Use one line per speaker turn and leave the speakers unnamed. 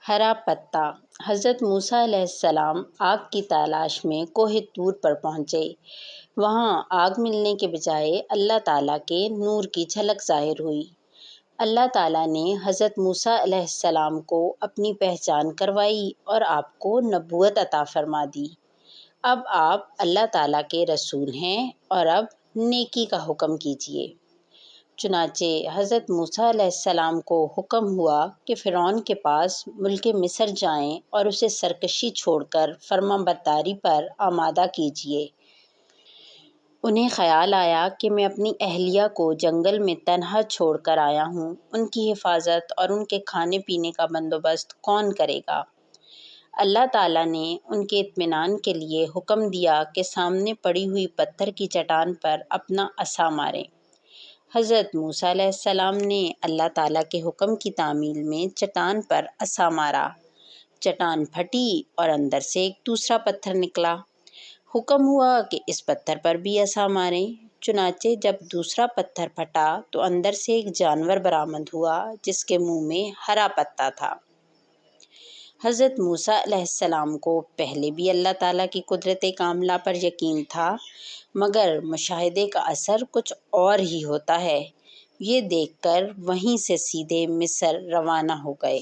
ہرا پتا۔ حضرت موسیٰ علیہ السلام آگ کی تلاش میں کوہ طور پر پہنچے۔ وہاں آگ ملنے کے بجائے اللہ تعالیٰ کے نور کی جھلک ظاہر ہوئی۔ اللہ تعالیٰ نے حضرت موسیٰ علیہ السلام کو اپنی پہچان کروائی اور آپ کو نبوت عطا فرما دی۔ اب آپ اللہ تعالیٰ کے رسول ہیں اور اب نیکی کا حکم کیجیے۔ چنانچہ حضرت موسیٰ علیہ السلام کو حکم ہوا کہ فرعون کے پاس ملک مصر جائیں اور اسے سرکشی چھوڑ کر فرمانبرداری پر آمادہ کیجیے۔ انہیں خیال آیا کہ میں اپنی اہلیہ کو جنگل میں تنہا چھوڑ کر آیا ہوں، ان کی حفاظت اور ان کے کھانے پینے کا بندوبست کون کرے گا؟ اللہ تعالیٰ نے ان کے اطمینان کے لیے حکم دیا کہ سامنے پڑی ہوئی پتھر کی چٹان پر اپنا عصا ماریں۔ حضرت موسیٰ علیہ السلام نے اللہ تعالیٰ کے حکم کی تعمیل میں چٹان پر عصا مارا۔ چٹان پھٹی اور اندر سے ایک دوسرا پتھر نکلا۔ حکم ہوا کہ اس پتھر پر بھی عصا ماریں۔ چنانچہ جب دوسرا پتھر پھٹا تو اندر سے ایک جانور برآمد ہوا جس کے منہ میں ہرا پتا تھا۔ حضرت موسیٰ علیہ السلام کو پہلے بھی اللہ تعالیٰ کی قدرت کاملہ پر یقین تھا، مگر مشاہدے کا اثر کچھ اور ہی ہوتا ہے۔ یہ دیکھ کر وہیں سے سیدھے مصر روانہ ہو گئے۔